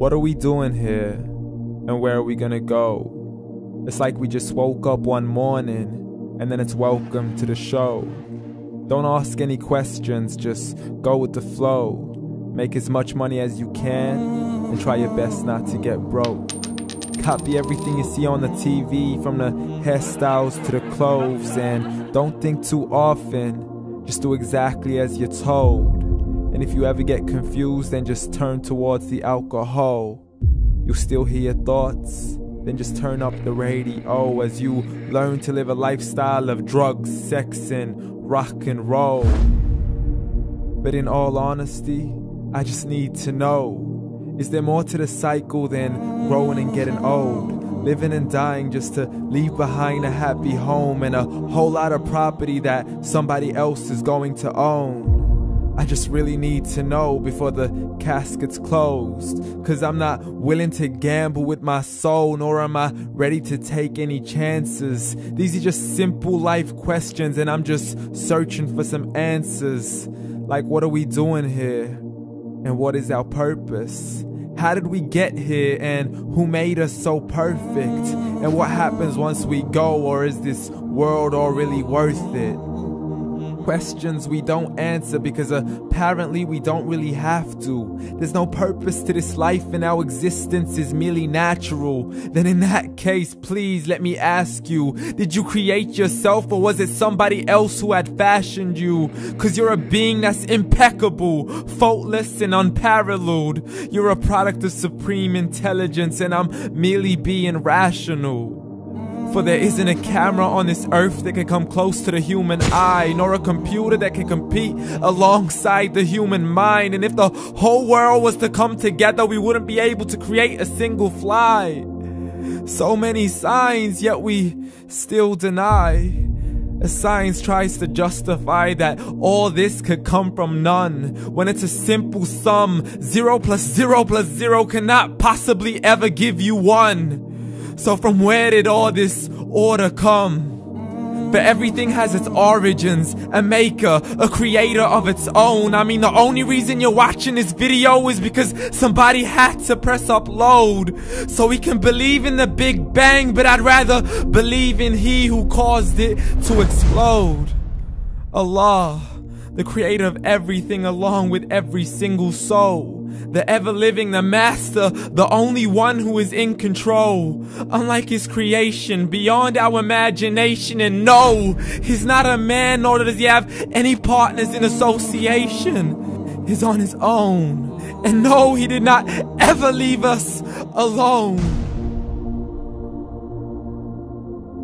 What are we doing here? And where are we gonna go? It's like we just woke up one morning and then it's welcome to the show. Don't ask any questions, just go with the flow. Make as much money as you can and try your best not to get broke. Copy everything you see on the TV, from the hairstyles to the clothes, and don't think too often, just do exactly as you're told. And if you ever get confused, then just turn towards the alcohol. You'll still hear your thoughts, then just turn up the radio as you learn to live a lifestyle of drugs, sex, and rock and roll. But in all honesty, I just need to know, is there more to the cycle than growing and getting old? Living and dying just to leave behind a happy home and a whole lot of property that somebody else is going to own. I just really need to know before the casket's closed, 'cause I'm not willing to gamble with my soul, nor am I ready to take any chances. These are just simple life questions and I'm just searching for some answers. Like, what are we doing here? And what is our purpose? How did we get here, and who made us so perfect? And what happens once we go, or is this world all really worth it? Questions we don't answer because apparently we don't really have to. There's no purpose to this life and our existence is merely natural. Then in that case, please let me ask you, did you create yourself, or was it somebody else who had fashioned you? 'Cause you're a being that's impeccable, faultless and unparalleled. You're a product of supreme intelligence and I'm merely being rational. For there isn't a camera on this earth that can come close to the human eye, nor a computer that can compete alongside the human mind. And if the whole world was to come together, we wouldn't be able to create a single fly. So many signs, yet we still deny. As science tries to justify that all this could come from none, when it's a simple sum. 0 plus 0 plus 0 cannot possibly ever give you 1. So from where did all this order come? But everything has its origins, a maker, a creator of its own. I mean, the only reason you're watching this video is because somebody had to press upload. So we can believe in the Big Bang, but I'd rather believe in He who caused it to explode. Allah, the creator of everything along with every single soul. The ever-living, the master, the only one who is in control. Unlike his creation, beyond our imagination. And no, he's not a man, nor does he have any partners in association. He's on his own. And no, he did not ever leave us alone.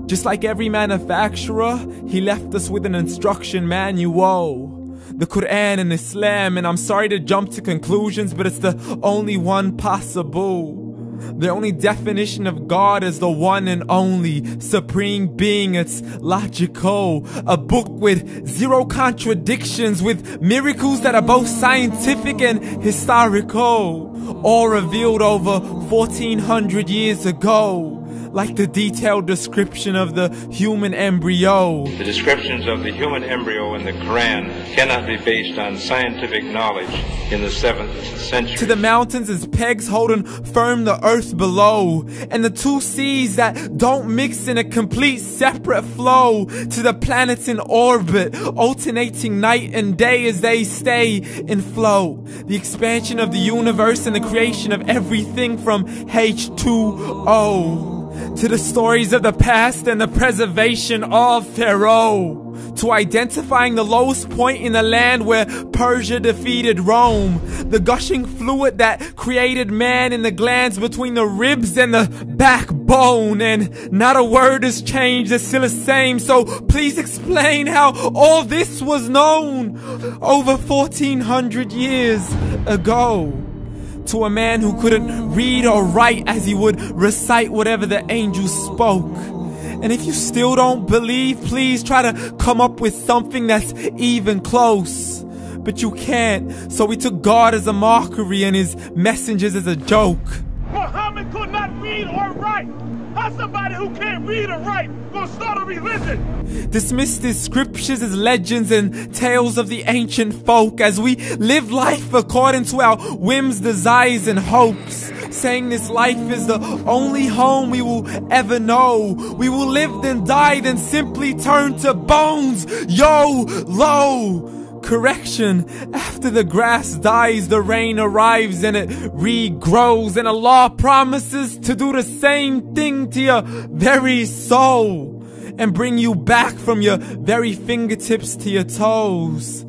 Just like every manufacturer, he left us with an instruction manual. The Quran and Islam, and I'm sorry to jump to conclusions, but it's the only one possible. The only definition of God is the one and only supreme being. It's logical, a book with 0 contradictions, with miracles that are both scientific and historical, all revealed over 1400 years ago. Like the detailed description of the human embryo. The descriptions of the human embryo in the Quran cannot be based on scientific knowledge in the 7th century. To the mountains as pegs holding firm the earth below, and the 2 seas that don't mix in a complete separate flow. To the planets in orbit, alternating night and day as they stay in flow. The expansion of the universe and the creation of everything from H2O. To the stories of the past and the preservation of Pharaoh. To identifying the lowest point in the land where Persia defeated Rome. The gushing fluid that created man in the glands between the ribs and the backbone. And not a word has changed, it's still the same. So please explain how all this was known over 1400 years ago. To a man who couldn't read or write as he would recite whatever the angels spoke. And if you still don't believe, please try to come up with something that's even close. But you can't, so we took God as a mockery and his messengers as a joke. Muhammad could not read or write. How's somebody who can't read or write gonna start a religion? Dismissed his scriptures as legends and tales of the ancient folk, as we live life according to our whims, desires, and hopes. saying this life is the only home we will ever know. We will live then die, then simply turn to bones. YOLO! Correction, after the grass dies, the rain arrives and it regrows, and Allah promises to do the same thing to your very soul and bring you back from your very fingertips to your toes,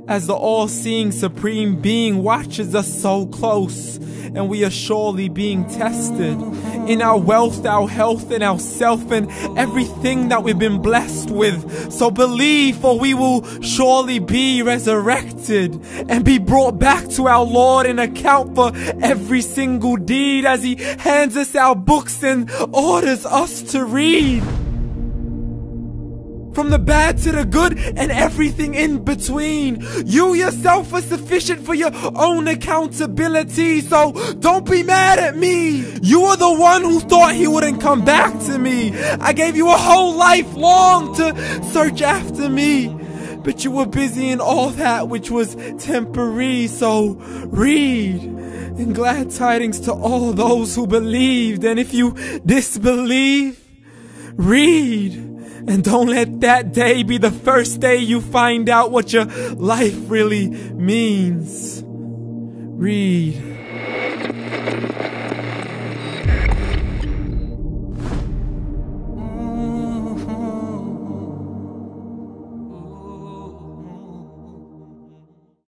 as the all-seeing supreme being watches us so close, and we are surely being tested in our wealth, our health, and our self, and everything that we've been blessed with. So believe, for we will surely be resurrected and be brought back to our Lord and account for every single deed, as He hands us our books and orders us to read. From the bad to the good and everything in between. You yourself are sufficient for your own accountability, so don't be mad at me. You are the one who thought He wouldn't come back to me. I gave you a whole life long to search after me, but you were busy in all that which was temporary. So read, and glad tidings to all those who believed. And if you disbelieve, read. And don't let that day be the first day you find out what your life really means. Read.